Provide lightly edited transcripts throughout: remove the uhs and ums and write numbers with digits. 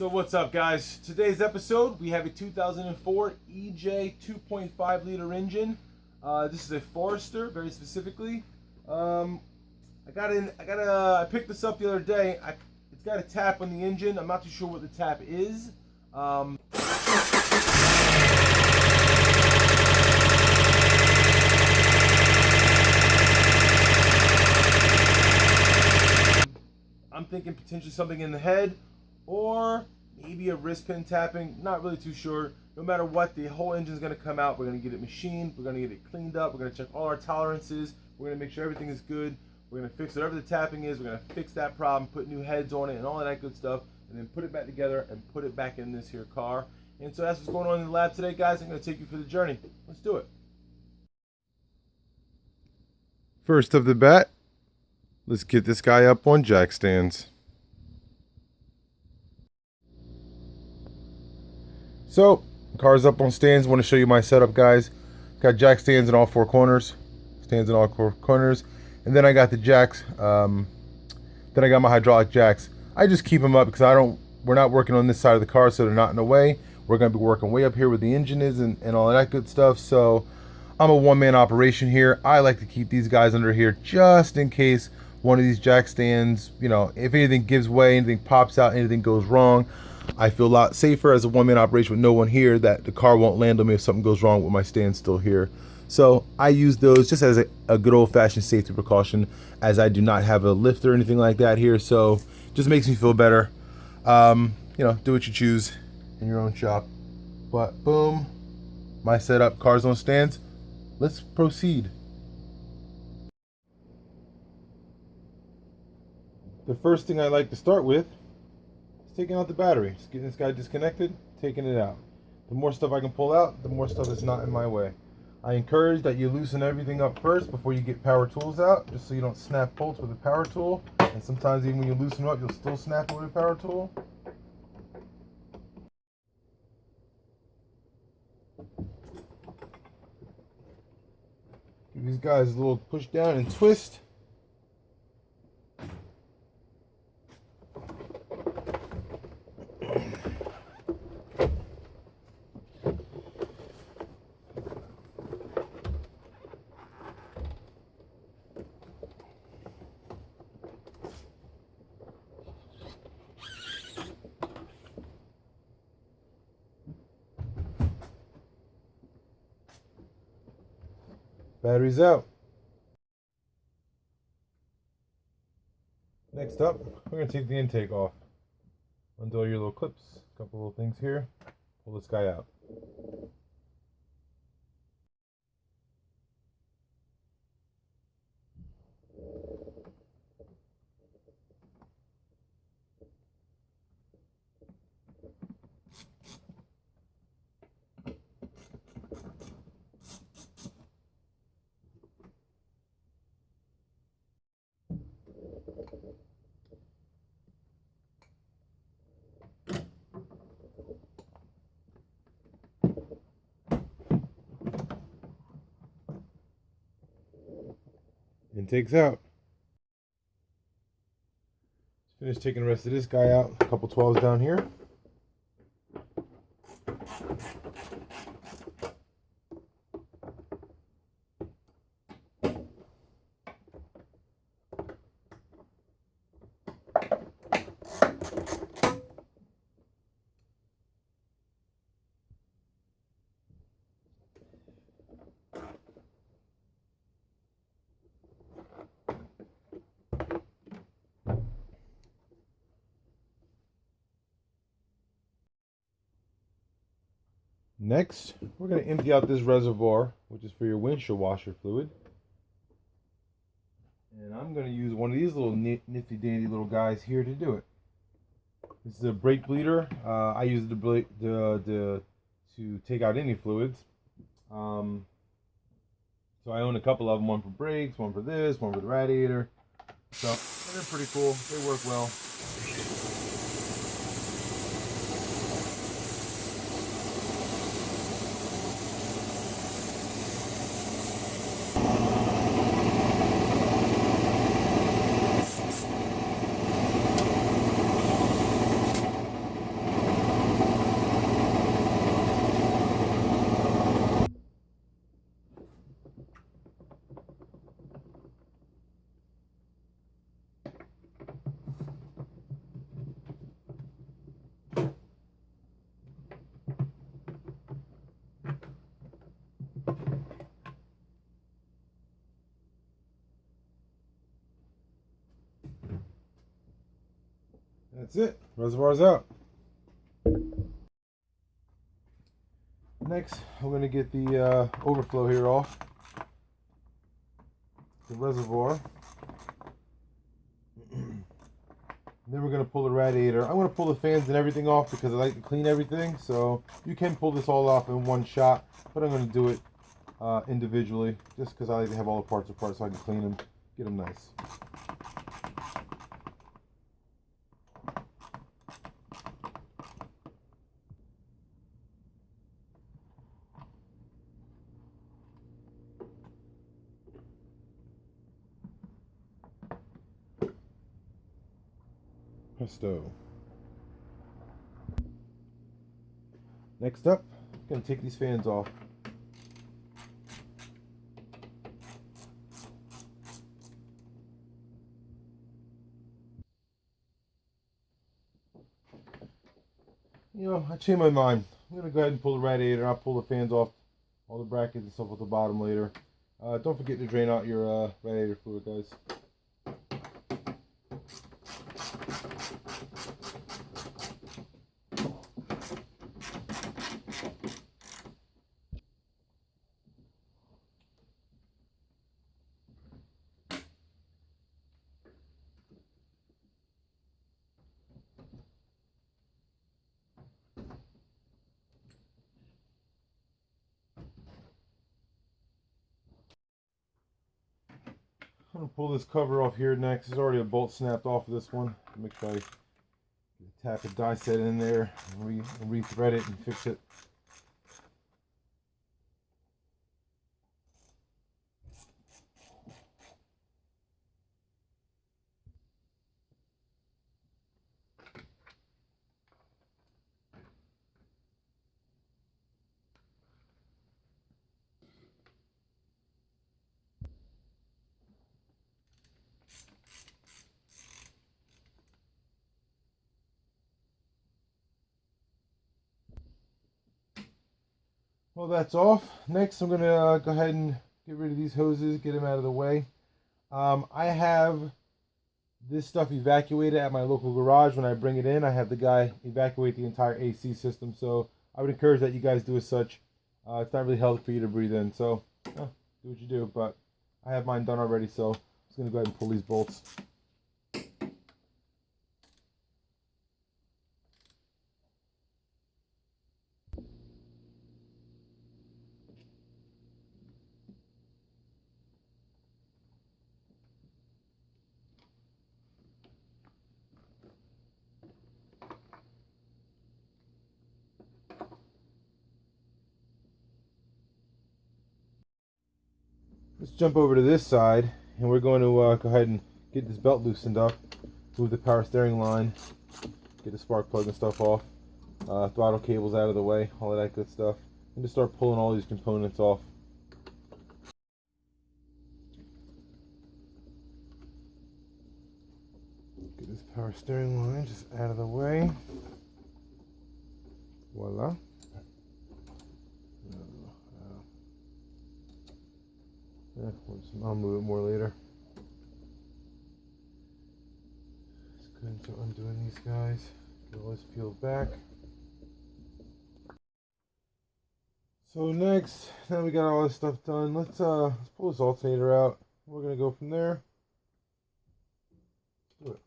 So what's up, guys? Today's episode, we have a 2004 EJ 2.5 liter engine. This is a Forester, very specifically. I picked this up the other day. It's got a tap on the engine. I'm not too sure what the tap is. I'm thinking potentially something in the head, or maybe a wrist pin tapping. Not really too sure. No matter what, the whole engine's going to come out. We're going to get it machined. We're going to get it cleaned up. We're going to check all our tolerances. We're going to make sure everything is good. We're going to fix whatever the tapping is. We're going to fix that problem, put new heads on it and all of that good stuff, and then put it back together and put it back in this here car. And so that's what's going on in the lab today, guys. I'm going to take you for the journey. Let's do it. First of the bat, let's get this guy up on jack stands. So, car's up on stands. I want to show you my setup, guys. Got jack stands in all four corners. And then I got the jacks. Then I got my hydraulic jacks. I just keep them up because we're not working on this side of the car, so they're not in the way. We're going to be working way up here where the engine is and all of that good stuff. So I'm a one-man operation here. I like to keep these guys under here just in case one of these jack stands, if anything gives way, anything pops out, anything goes wrong. I feel a lot safer as a one-man operation with no one here, that the car won't land on me if something goes wrong with my stand still here. So I use those just as a good old-fashioned safety precaution, as I do not have a lift or anything like that here. So just makes me feel better. Do what you choose in your own shop. But boom, my setup, cars on stands. Let's proceed. The first thing I like to start with is taking out the battery. Just getting this guy disconnected, taking it out. The more stuff I can pull out, the more stuff that's not in my way. I encourage that you loosen everything up first before you get power tools out, just so you don't snap bolts with a power tool. And sometimes even when you loosen them up, you'll still snap it with a power tool. Give these guys a little push down and twist. Battery's out. Next up, we're going to take the intake off. Undo your little clips, a couple little things here. Pull this guy out. Intake's out. Finish taking the rest of this guy out. A couple 12s down here. Next, we're going to empty out this reservoir, which is for your windshield washer fluid. And I'm going to use one of these little nifty dandy little guys here to do it. This is a brake bleeder. I use it to take out any fluids. So I own a couple of them, one for brakes, one for this, one for the radiator. So they're pretty cool. They work well. That's it. Reservoir's out. Next, I'm going to get the overflow here off the reservoir. Then we're going to pull the radiator. I'm going to pull the fans and everything off because I like to clean everything. So you can pull this all off in one shot, but I'm going to do it individually just because I like to have all the parts apart so I can clean them, get them nice. Presto. Next up, I'm going to take these fans off. You know, I changed my mind. I'm going to go ahead and pull the radiator. I'll pull the fans off, all the brackets and stuff at the bottom later. Don't forget to drain out your radiator fluid, guys. I'm going to pull this cover off here next. There's already a bolt snapped off of this one. Make sure I tap a die set in there and re-thread it and fix it. Well, that's off. Next, I'm going to go ahead and get rid of these hoses, get them out of the way. I have this stuff evacuated at my local garage. When I bring it in, I have the guy evacuate the entire AC system. So I would encourage that you guys do as such. It's not really healthy for you to breathe in. So do what you do. But I have mine done already. So I'm just going to go ahead and pull these bolts. Let's jump over to this side, and we're going to go ahead and get this belt loosened up, move the power steering line, get the spark plug and stuff off, throttle cables out of the way, all of that good stuff, and just start pulling all these components off. Get this power steering line just out of the way. Voila. I'll move it more later. Just go into undoing these guys. Get all this peeled back. So next, now we got all this stuff done. Let's pull this alternator out. We're gonna go from there. Do it.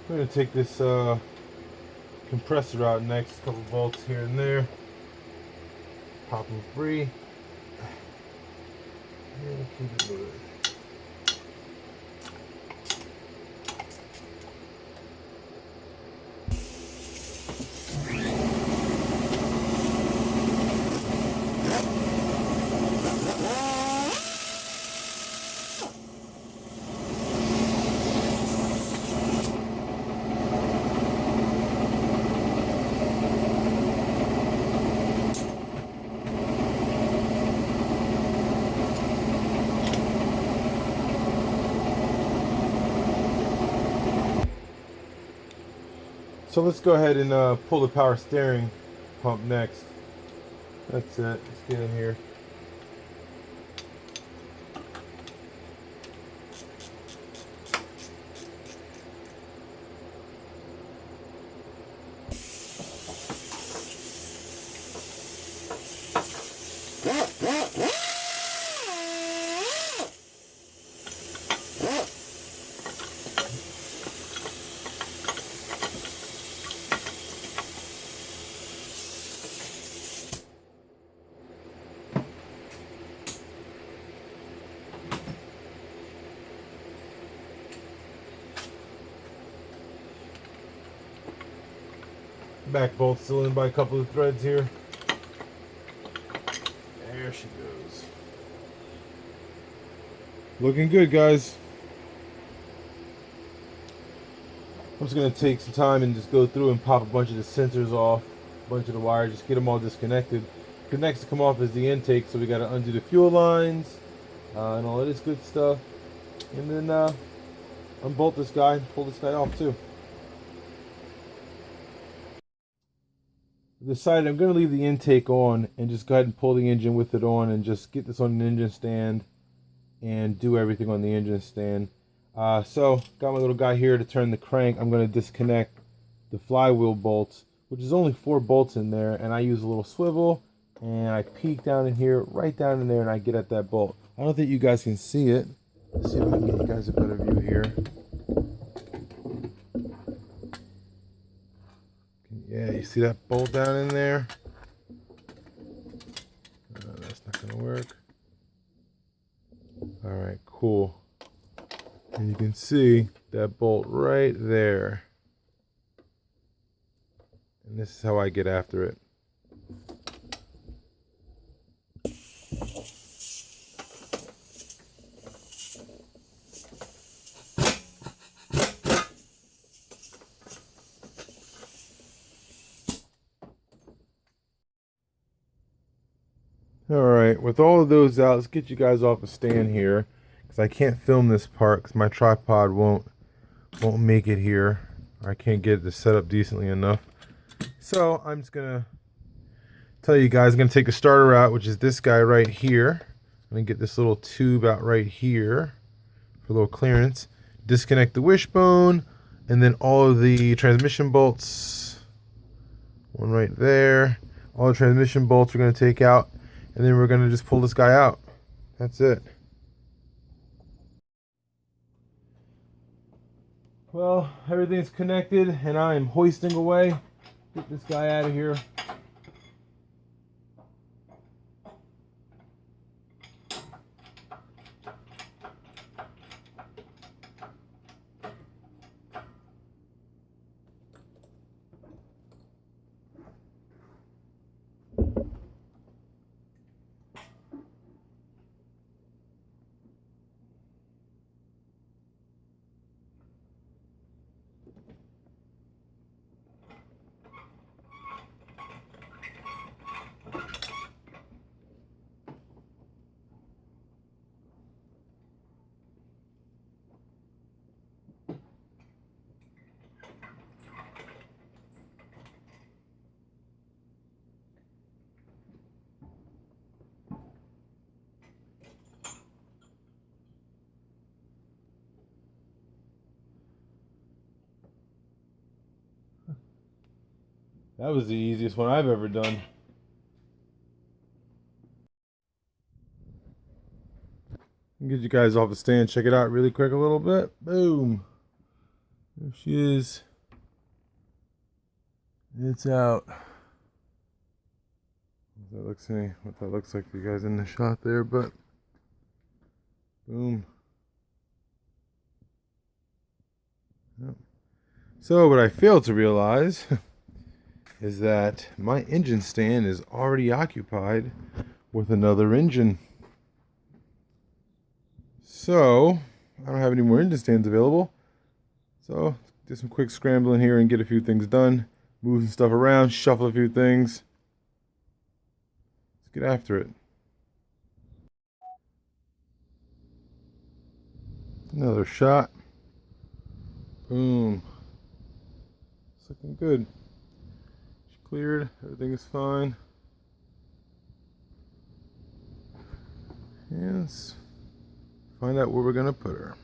We're going to take this compressor out next, couple bolts here and there, pop them free, and keep it moving. So let's go ahead and pull the power steering pump next. That's it. Let's get in here. Back bolt still in by a couple of threads here. There she goes. Looking good, guys. I'm just gonna take some time and just go through and pop a bunch of the sensors off, a bunch of the wires, just get them all disconnected. The next to come off is the intake, so we gotta undo the fuel lines and all of this good stuff, and then unbolt this guy, pull this guy off too. Decided I'm going to leave the intake on and just go ahead and pull the engine with it on and just get this on an engine stand and do everything on the engine stand. So got my little guy here to turn the crank. I'm going to disconnect the flywheel bolts, which is only 4 bolts in there, and I use a little swivel and I peek down in here, right down in there, and I get at that bolt. I don't think you guys can see it. Let's see if I can get you guys a better view here. Yeah, you see that bolt down in there? That's not gonna work. All right, cool. And you can see that bolt right there. And this is how I get after it. Alright, with all of those out, let's get you guys off a stand here, because I can't film this part because my tripod won't make it here. Or I can't get it to set up decently enough. So I'm just gonna tell you guys, I'm gonna take the starter out, which is this guy right here. I'm gonna get this little tube out right here for a little clearance. Disconnect the wishbone, and then all of the transmission bolts. One right there. All the transmission bolts we're gonna take out. And then we're going to just pull this guy out. That's it. Well, everything's connected and I am hoisting away. Get this guy out of here. That was the easiest one I've ever done. Get you guys off the stand, check it out really quick a little bit. Boom. There she is. It's out. What that looks like for you guys in the shot there, but boom. Yep. So what I failed to realize is that my engine stand is already occupied with another engine. So I don't have any more engine stands available. So do some quick scrambling here and get a few things done. Move some stuff around, shuffle a few things. Let's get after it. Another shot. Boom. It's looking good. She cleared. Everything is fine. Yes. Find out where we're gonna put her.